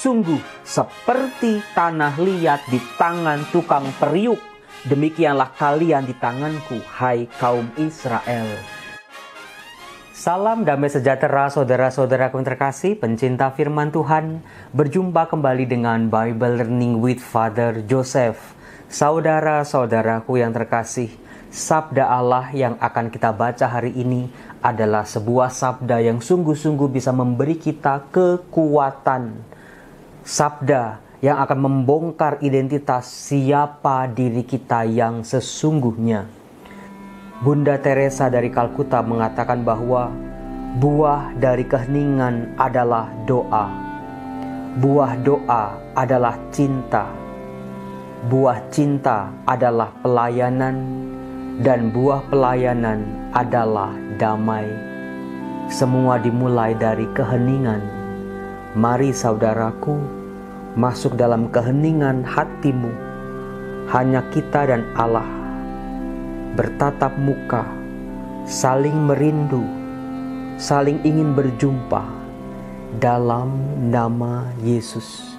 Sungguh seperti tanah liat di tangan tukang periuk, demikianlah kalian di tanganku, hai kaum Israel. Salam damai sejahtera saudara-saudaraku yang terkasih, pencinta firman Tuhan. Berjumpa kembali dengan Bible Learning with Father Joseph. Saudara-saudaraku yang terkasih, sabda Allah yang akan kita baca hari ini adalah sebuah sabda yang sungguh-sungguh bisa memberi kita kekuatan. Sabda yang akan membongkar identitas siapa diri kita yang sesungguhnya. Bunda Teresa dari Kalkuta mengatakan bahwa buah dari keheningan adalah doa. Buah doa adalah cinta. Buah cinta adalah pelayanan. Dan buah pelayanan adalah damai. Semua dimulai dari keheningan. Mari saudaraku, masuk dalam keheningan hatimu. Hanya kita dan Allah bertatap muka, saling merindu, saling ingin berjumpa dalam nama Yesus,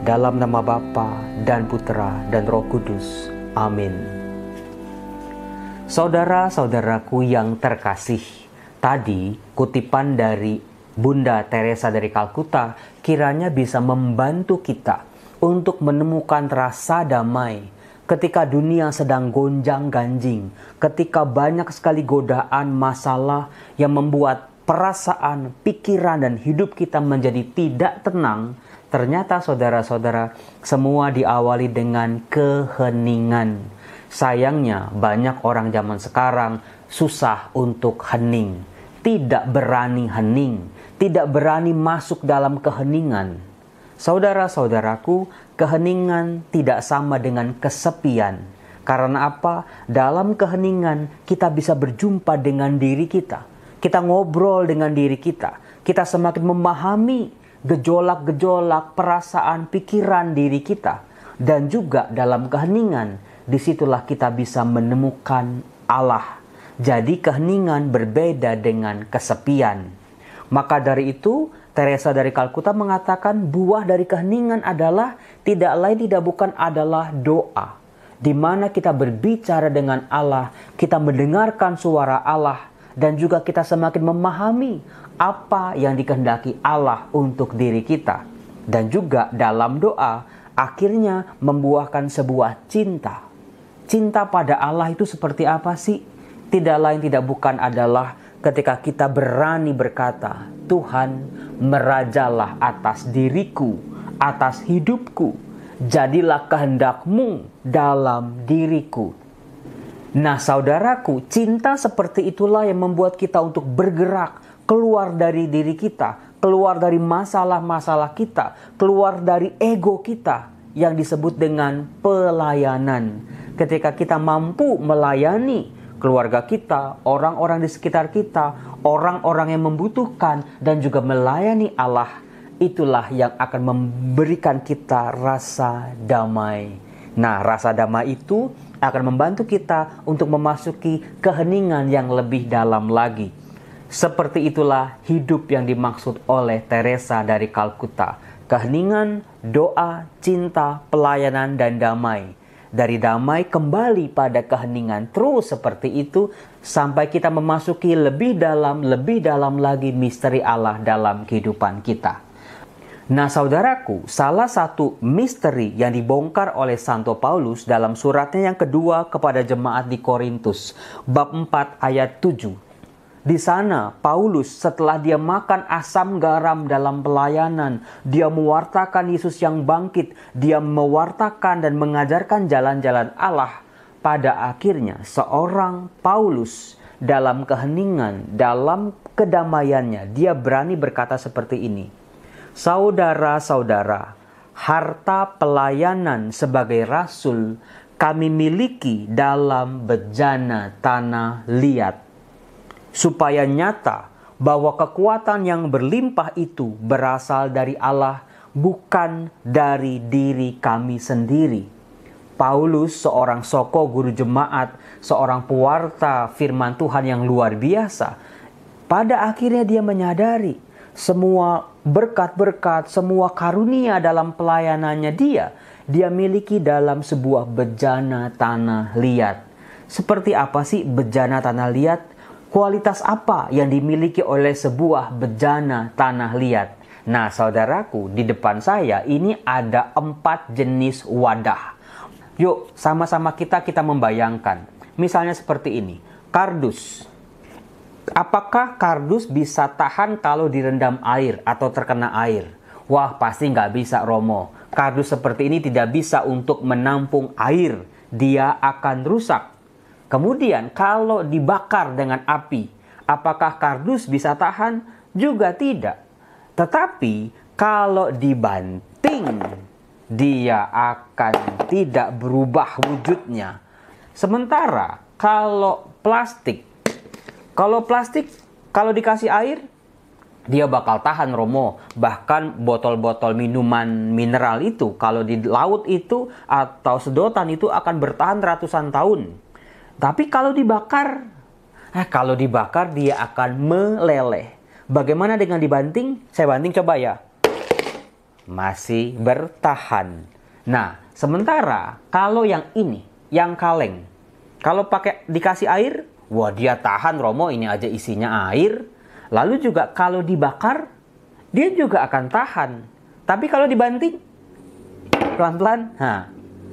dalam nama Bapa dan Putra dan Roh Kudus. Amin. Saudara-saudaraku yang terkasih, tadi kutipan dari Bunda Teresa dari Kalkuta kiranya bisa membantu kita untuk menemukan rasa damai ketika dunia sedang gonjang-ganjing, ketika banyak sekali godaan masalah yang membuat perasaan, pikiran, dan hidup kita menjadi tidak tenang. Ternyata saudara-saudara, semua diawali dengan keheningan. Sayangnya banyak orang zaman sekarang susah untuk hening, tidak berani hening, tidak berani masuk dalam keheningan. Saudara-saudaraku, keheningan tidak sama dengan kesepian. Karena apa? Dalam keheningan kita bisa berjumpa dengan diri kita. Kita ngobrol dengan diri kita. Kita semakin memahami gejolak-gejolak perasaan, pikiran diri kita. Dan juga dalam keheningan, disitulah kita bisa menemukan Allah. Jadi keheningan berbeda dengan kesepian. Maka dari itu, Teresa dari Kalkuta mengatakan buah dari keheningan adalah tidak lain tidak bukan adalah doa. Di mana kita berbicara dengan Allah, kita mendengarkan suara Allah, dan juga kita semakin memahami apa yang dikehendaki Allah untuk diri kita. Dan juga dalam doa, akhirnya membuahkan sebuah cinta. Cinta pada Allah itu seperti apa sih? Tidak lain tidak bukan adalah ketika kita berani berkata, Tuhan, merajalah atas diriku, atas hidupku. Jadilah kehendak-Mu dalam diriku. Nah saudaraku, cinta seperti itulah yang membuat kita untuk bergerak keluar dari diri kita, keluar dari masalah-masalah kita, keluar dari ego kita yang disebut dengan pelayanan. Ketika kita mampu melayani keluarga kita, orang-orang di sekitar kita, orang-orang yang membutuhkan, dan juga melayani Allah, itulah yang akan memberikan kita rasa damai. Nah, rasa damai itu akan membantu kita untuk memasuki keheningan yang lebih dalam lagi. Seperti itulah hidup yang dimaksud oleh Teresa dari Kalkuta. Keheningan, doa, cinta, pelayanan, dan damai. Dari damai kembali pada keheningan, terus seperti itu sampai kita memasuki lebih dalam lagi misteri Allah dalam kehidupan kita. Nah saudaraku, salah satu misteri yang dibongkar oleh Santo Paulus dalam suratnya yang kedua kepada jemaat di Korintus, bab 4 ayat 7. Di sana Paulus setelah dia makan asam garam dalam pelayanan, dia mewartakan Yesus yang bangkit, dia mewartakan dan mengajarkan jalan-jalan Allah. Pada akhirnya seorang Paulus dalam keheningan, dalam kedamaiannya, dia berani berkata seperti ini. Saudara-saudara, harta pelayanan sebagai rasul kami miliki dalam bejana tanah liat. Supaya nyata bahwa kekuatan yang berlimpah itu berasal dari Allah, bukan dari diri kami sendiri. Paulus, seorang soko guru jemaat, seorang pewarta firman Tuhan yang luar biasa, pada akhirnya dia menyadari semua berkat-berkat, semua karunia dalam pelayanannya dia miliki dalam sebuah bejana tanah liat. Seperti apa sih bejana tanah liat? Kualitas apa yang dimiliki oleh sebuah bejana tanah liat? Nah, saudaraku, di depan saya ini ada 4 jenis wadah. Yuk, sama-sama kita membayangkan. Misalnya seperti ini, kardus. Apakah kardus bisa tahan kalau direndam air atau terkena air? Wah, pasti nggak bisa, Romo. Kardus seperti ini tidak bisa untuk menampung air. Dia akan rusak. Kemudian kalau dibakar dengan api, apakah kardus bisa tahan? Juga tidak. Tetapi kalau dibanting, dia akan tidak berubah wujudnya. Sementara kalau plastik kalau dikasih air, dia bakal tahan, Romo. Bahkan botol-botol minuman mineral itu, kalau di laut itu atau sedotan itu akan bertahan ratusan tahun. Tapi kalau dibakar dia akan meleleh. Bagaimana dengan dibanting? Saya banting coba ya. Masih bertahan. Nah, sementara kalau yang ini, yang kaleng, kalau dikasih air, wah dia tahan, Romo, ini aja isinya air. Lalu juga kalau dibakar, dia juga akan tahan. Tapi kalau dibanting, pelan-pelan,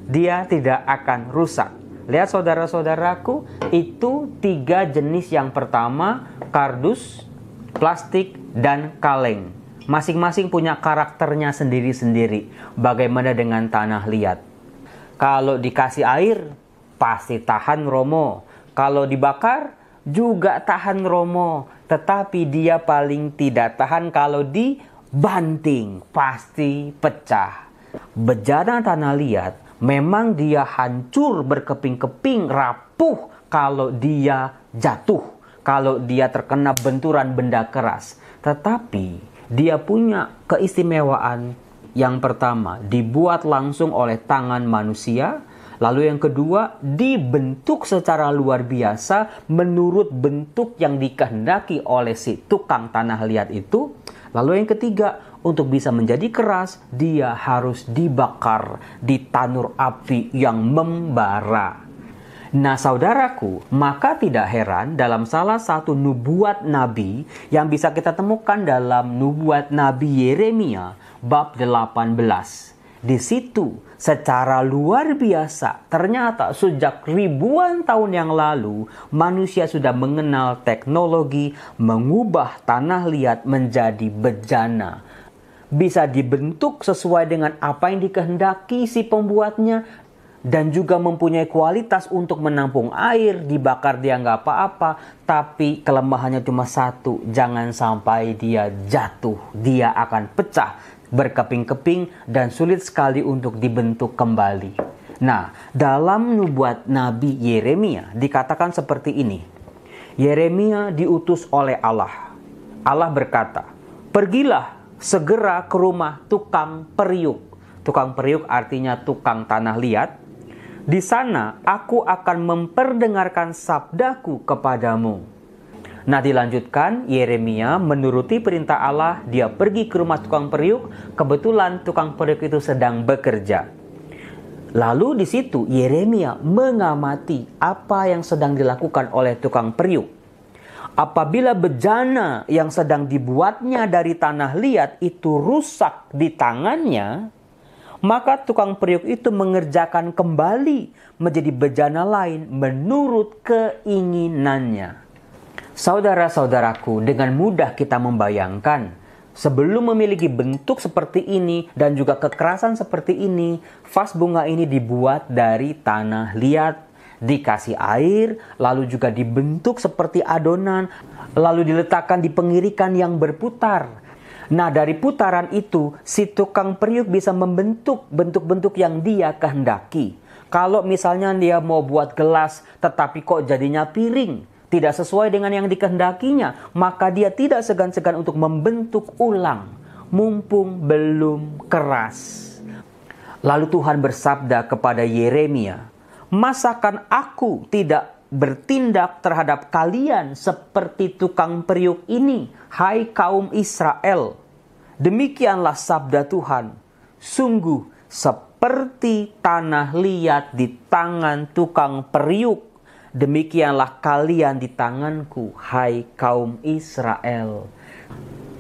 dia tidak akan rusak. Lihat saudara-saudaraku, itu 3 jenis yang pertama, kardus, plastik, dan kaleng. Masing-masing punya karakternya sendiri-sendiri. Bagaimana dengan tanah liat? Kalau dikasih air, pasti tahan, Romo. Kalau dibakar, juga tahan, Romo. Tetapi dia paling tidak tahan kalau dibanting. Pasti pecah. Bejana tanah liat, memang dia hancur berkeping-keping, rapuh kalau dia jatuh. Kalau dia terkena benturan benda keras. Tetapi dia punya keistimewaan. Yang pertama, dibuat langsung oleh tangan manusia. Lalu yang kedua, dibentuk secara luar biasa menurut bentuk yang dikehendaki oleh si tukang tanah liat itu. Lalu yang ketiga, untuk bisa menjadi keras, dia harus dibakar di tanur api yang membara. Nah, saudaraku, maka tidak heran dalam salah satu nubuat Nabi yang bisa kita temukan dalam nubuat Nabi Yeremia bab 18. Di situ secara luar biasa ternyata sejak ribuan tahun yang lalu manusia sudah mengenal teknologi mengubah tanah liat menjadi bejana. Bisa dibentuk sesuai dengan apa yang dikehendaki si pembuatnya dan juga mempunyai kualitas untuk menampung air. Dibakar dia nggak apa-apa, tapi kelemahannya cuma satu, jangan sampai dia jatuh, dia akan pecah berkeping-keping dan sulit sekali untuk dibentuk kembali. Nah, dalam nubuat Nabi Yeremia dikatakan seperti ini. Yeremia diutus oleh Allah. Allah berkata, "Pergilah segera ke rumah tukang periuk." Tukang periuk artinya tukang tanah liat. "Di sana aku akan memperdengarkan sabdaku kepadamu." Nah, dilanjutkan, Yeremia menuruti perintah Allah, dia pergi ke rumah tukang periuk. Kebetulan tukang periuk itu sedang bekerja. Lalu di situ Yeremia mengamati apa yang sedang dilakukan oleh tukang periuk. Apabila bejana yang sedang dibuatnya dari tanah liat itu rusak di tangannya, maka tukang periuk itu mengerjakan kembali menjadi bejana lain menurut keinginannya. Saudara-saudaraku, dengan mudah kita membayangkan, sebelum memiliki bentuk seperti ini dan juga kekerasan seperti ini, vas bunga ini dibuat dari tanah liat, dikasih air, lalu juga dibentuk seperti adonan, lalu diletakkan di pengirikan yang berputar. Nah, dari putaran itu, si tukang periuk bisa membentuk bentuk-bentuk yang dia kehendaki. Kalau misalnya dia mau buat gelas, tetapi kok jadinya piring, tidak sesuai dengan yang dikehendakinya, maka dia tidak segan-segan untuk membentuk ulang, mumpung belum keras. Lalu Tuhan bersabda kepada Yeremia, "Masakan aku tidak bertindak terhadap kalian seperti tukang periuk ini, hai kaum Israel. Demikianlah sabda Tuhan, sungguh seperti tanah liat di tangan tukang periuk, demikianlah kalian di tanganku, hai kaum Israel.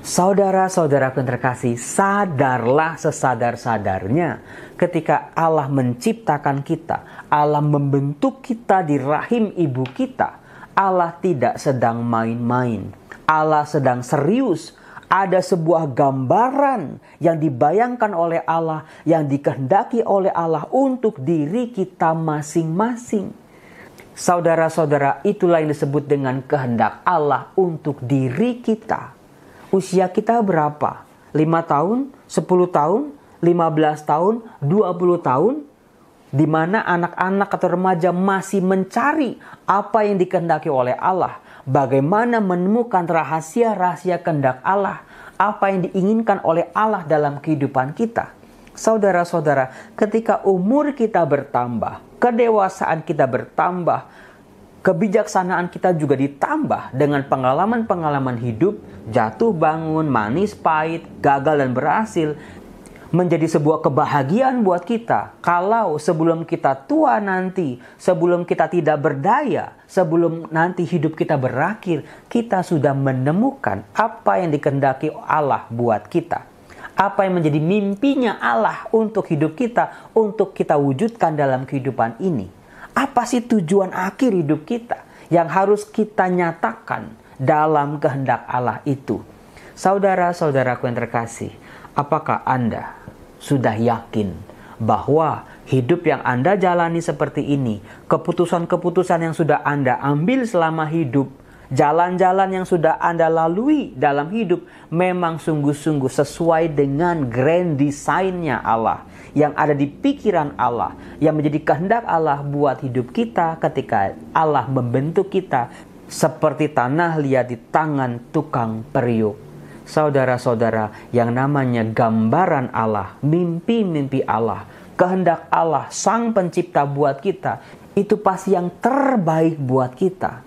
Saudara-saudaraku yang terkasih, sadarlah sesadar-sadarnya ketika Allah menciptakan kita, Allah membentuk kita di rahim ibu kita. Allah tidak sedang main-main, Allah sedang serius. Ada sebuah gambaran yang dibayangkan oleh Allah, yang dikehendaki oleh Allah untuk diri kita masing-masing. Saudara-saudara, itulah yang disebut dengan kehendak Allah untuk diri kita. Usia kita berapa? 5 tahun, 10 tahun, 15 tahun, 20 tahun? Di mana anak-anak atau remaja masih mencari apa yang dikehendaki oleh Allah. Bagaimana menemukan rahasia-rahasia kehendak Allah. Apa yang diinginkan oleh Allah dalam kehidupan kita. Saudara-saudara, ketika umur kita bertambah, kedewasaan kita bertambah, kebijaksanaan kita juga ditambah dengan pengalaman-pengalaman hidup, jatuh bangun, manis pahit, gagal dan berhasil, menjadi sebuah kebahagiaan buat kita. Kalau sebelum kita tua nanti, sebelum kita tidak berdaya, sebelum nanti hidup kita berakhir, kita sudah menemukan apa yang dikehendaki Allah buat kita. Apa yang menjadi mimpinya Allah untuk hidup kita, untuk kita wujudkan dalam kehidupan ini. Apa sih tujuan akhir hidup kita yang harus kita nyatakan dalam kehendak Allah itu? Saudara-saudaraku yang terkasih, apakah Anda sudah yakin bahwa hidup yang Anda jalani seperti ini, keputusan-keputusan yang sudah Anda ambil selama hidup, jalan-jalan yang sudah Anda lalui dalam hidup memang sungguh-sungguh sesuai dengan grand design-nya Allah, yang ada di pikiran Allah, yang menjadi kehendak Allah buat hidup kita ketika Allah membentuk kita seperti tanah liat di tangan tukang periuk. Saudara-saudara, yang namanya gambaran Allah, mimpi-mimpi Allah, kehendak Allah, Sang Pencipta buat kita, itu pasti yang terbaik buat kita.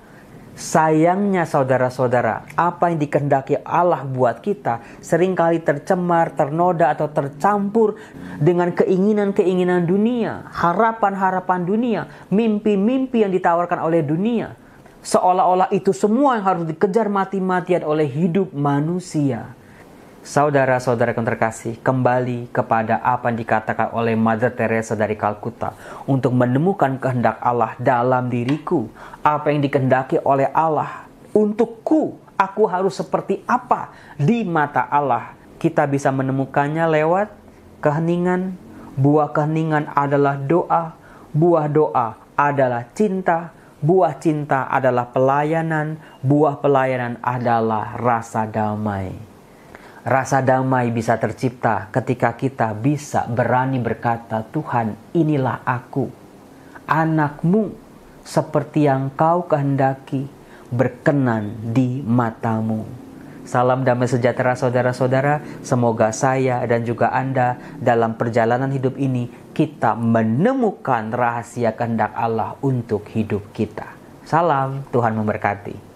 Sayangnya saudara-saudara, apa yang dikehendaki Allah buat kita seringkali tercemar, ternoda atau tercampur dengan keinginan-keinginan dunia, harapan-harapan dunia, mimpi-mimpi yang ditawarkan oleh dunia. Seolah-olah itu semua yang harus dikejar mati-matian oleh hidup manusia. Saudara-saudara yang terkasih, kembali kepada apa yang dikatakan oleh Mother Teresa dari Kalkuta untuk menemukan kehendak Allah dalam diriku. Apa yang dikehendaki oleh Allah untukku, aku harus seperti apa di mata Allah. Kita bisa menemukannya lewat keheningan. Buah keheningan adalah doa, buah doa adalah cinta, buah cinta adalah pelayanan, buah pelayanan adalah rasa damai. Rasa damai bisa tercipta ketika kita bisa berani berkata, Tuhan, inilah aku, anakmu, seperti yang kau kehendaki, berkenan di matamu. Salam damai sejahtera saudara-saudara, semoga saya dan juga Anda dalam perjalanan hidup ini, kita menemukan rahasia kehendak Allah untuk hidup kita. Salam, Tuhan memberkati.